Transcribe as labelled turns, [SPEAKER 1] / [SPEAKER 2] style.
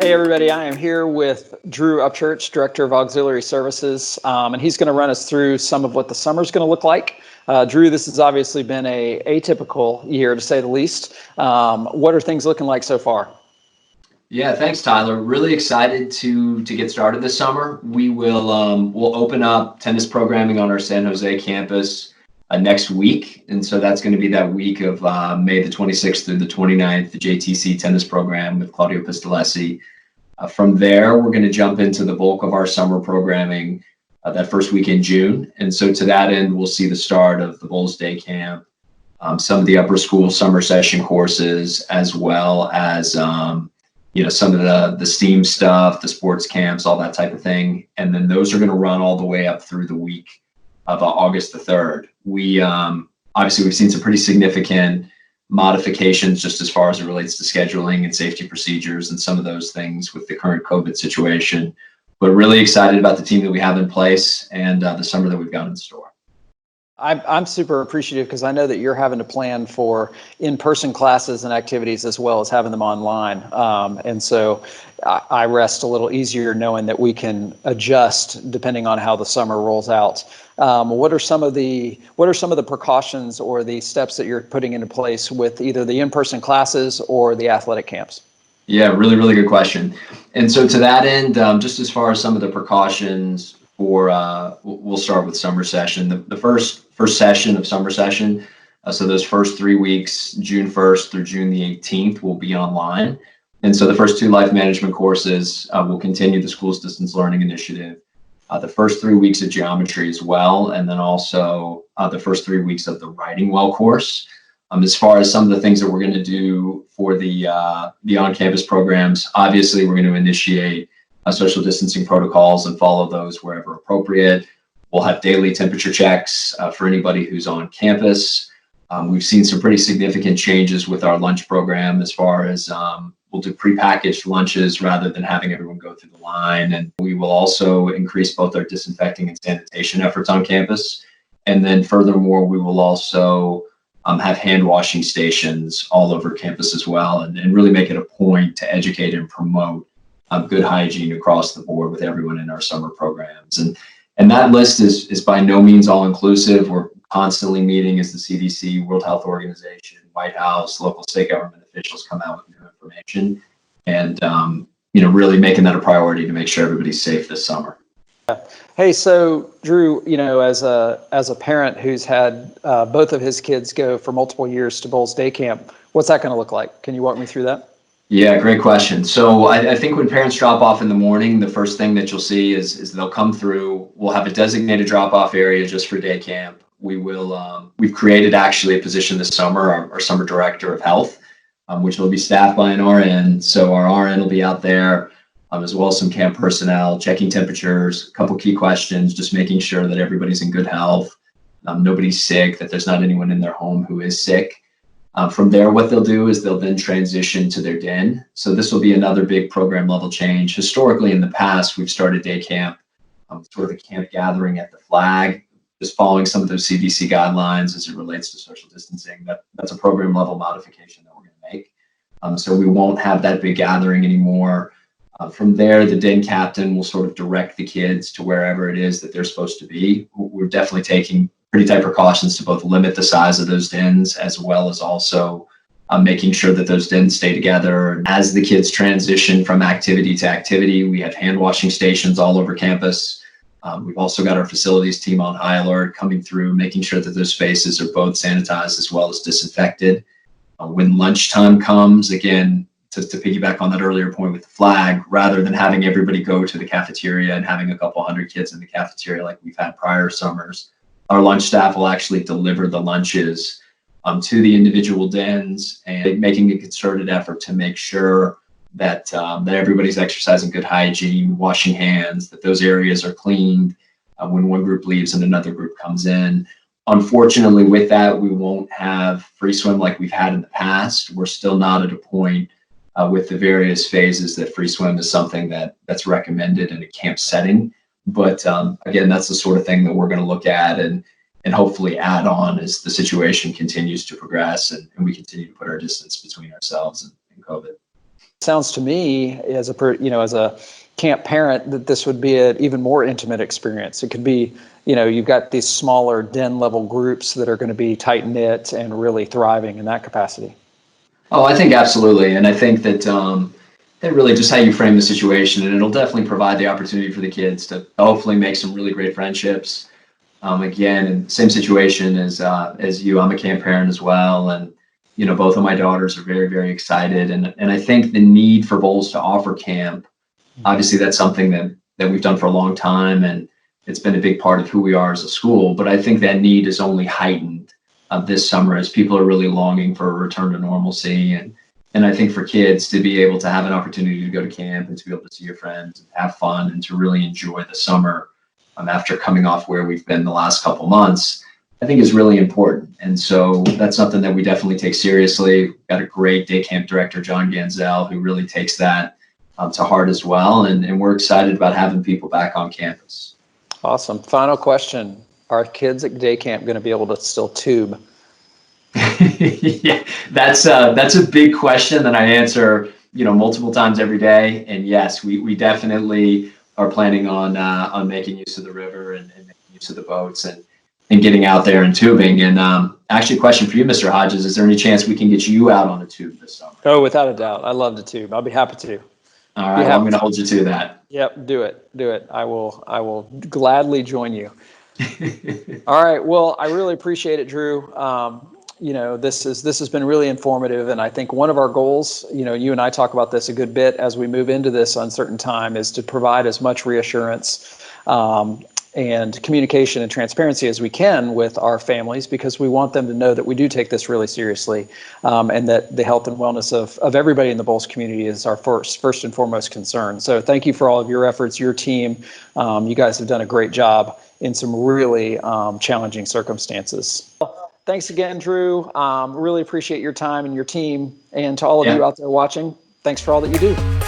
[SPEAKER 1] Hey everybody, I am here with Drew Upchurch, Director of Auxiliary Services, and he's going to run us through some of what the summer is going to look like. Drew, this has obviously been a atypical year to say the least. What are things looking like so far?
[SPEAKER 2] Yeah, thanks, Tyler. Really excited to get started this summer. We'll open up tennis programming on our San Jose campus next week, and so that's going to be that week of May the 26th through the 29th, the JTC tennis program with Claudio Pistolesi. From there, we're going to jump into the bulk of our summer programming that first week in June, and so to that end, we'll see the start of the Bulls Day Camp, some of the upper school summer session courses, as well as some of the STEAM stuff, the sports camps, all that type of thing. And then those are going to run all the way up through the week of August the 3rd. Obviously, we've seen some pretty significant modifications just as far as it relates to scheduling and safety procedures and some of those things with the current COVID situation. But really excited about the team that we have in place and the summer that we've got in store.
[SPEAKER 1] I'm super appreciative because I know that you're having to plan for in-person classes and activities as well as having them online. And so I rest a little easier knowing that we can adjust depending on how the summer rolls out. What are some of the precautions or the steps that you're putting into place with either the in-person classes or the athletic camps?
[SPEAKER 2] Yeah, really, really good question. And so to that end, just as far as some of the precautions we'll start with summer session. The first session of summer session, so those first 3 weeks, June 1st through June the 18th, will be online. And so the first 2 life management courses will continue the school's distance learning initiative. The first 3 weeks of geometry as well, and then also the first 3 weeks of the writing well course. As far as some of the things that we're going to do for the on-campus programs, obviously we're going to initiate social distancing protocols and follow those wherever appropriate. We'll have daily temperature checks for anybody who's on campus. We've seen some pretty significant changes with our lunch program as far as we'll do prepackaged lunches rather than having everyone go through the line. And we will also increase both our disinfecting and sanitation efforts on campus. And then furthermore, we will also have hand washing stations all over campus as well, and really make it a point to educate and promote good hygiene across the board with everyone in our summer programs. And that list is by no means all inclusive. We're constantly meeting as the CDC, World Health Organization, White House, local state government officials come out with new information, and really making that a priority to make sure everybody's safe this summer.
[SPEAKER 1] Hey, so Drew, as a parent who's had both of his kids go for multiple years to Bulls Day Camp, what's that going to look like? Can you walk me through that?
[SPEAKER 2] Yeah, great question. So I think when parents drop off in the morning, the first thing that you'll see is they'll come through. We'll have a designated drop-off area just for day camp. We've created actually a position this summer, our summer director of health, which will be staffed by an RN. So our RN will be out there, as well as some camp personnel, checking temperatures, a couple key questions, just making sure that everybody's in good health, nobody's sick, that there's not anyone in their home who is sick. From there, what they'll do is they'll then transition to their den. So this will be another big program level change. Historically, in the past, we've started day camp, sort of a camp gathering at the flag, just following some of those CDC guidelines as it relates to social distancing. That's a program level modification that we're going to make. So we won't have that big gathering anymore. From there, the den captain will sort of direct the kids to wherever it is that they're supposed to be. We're definitely taking pretty tight precautions to both limit the size of those dens as well as also making sure that those dens stay together. As the kids transition from activity to activity, we have hand washing stations all over campus. We've also got our facilities team on high alert coming through, making sure that those spaces are both sanitized as well as disinfected. When lunchtime comes, again, to piggyback on that earlier point with the flag, rather than having everybody go to the cafeteria and having a couple hundred kids in the cafeteria like we've had prior summers, our lunch staff will actually deliver the lunches to the individual dens, and making a concerted effort to make sure that everybody's exercising good hygiene, washing hands, that those areas are cleaned when one group leaves and another group comes in. Unfortunately, with that, we won't have free swim like we've had in the past. We're still not at a point with the various phases that free swim is something that's recommended in a camp setting. But again, that's the sort of thing that we're going to look at and hopefully add on as the situation continues to progress and we continue to put our distance between ourselves and COVID.
[SPEAKER 1] sounds to me as a camp parent that this would be an even more intimate experience. It could be, you've got these smaller den level groups that are going to be tight knit and really thriving in that capacity.
[SPEAKER 2] Oh, I think absolutely. And I think that that really just how you frame the situation, and it'll definitely provide the opportunity for the kids to hopefully make some really great friendships. Again, in the same situation as you, I'm a camp parent as well. And, both of my daughters are very, very excited. And I think the need for Bowles to offer camp, obviously that's something that we've done for a long time, and it's been a big part of who we are as a school. But I think that need is only heightened this summer as people are really longing for a return to normalcy. And I think for kids to be able to have an opportunity to go to camp and to be able to see your friends and have fun and to really enjoy the summer after coming off where we've been the last couple months, I think is really important. And so that's something that we definitely take seriously. We've got a great day camp director, John Ganzel, who really takes that to heart as well. And we're excited about having people back on campus.
[SPEAKER 1] Awesome. Final question. Are kids at day camp going to be able to still tube?
[SPEAKER 2] Yeah, that's a big question that I answer, multiple times every day. And yes, we definitely are planning on making use of the river and making use of the boats and getting out there and tubing. And actually, a question for you, Mr. Hodges: is there any chance we can get you out on a tube this summer?
[SPEAKER 1] Oh, without a doubt. I love to tube. I'll be happy to.
[SPEAKER 2] All right, well, I'm going to hold you to that.
[SPEAKER 1] Yep, do it. I will gladly join you. All right. Well, I really appreciate it, Drew. This has been really informative, and I think one of our goals, you and I talk about this a good bit as we move into this uncertain time, is to provide as much reassurance and communication and transparency as we can with our families, because we want them to know that we do take this really seriously, and that the health and wellness of everybody in the Bowles community is our first and foremost concern. So thank you for all of your efforts, your team. You guys have done a great job in some really challenging circumstances. Thanks again, Drew. Really appreciate your time and your team. And to all of you out there watching, thanks for all that you do.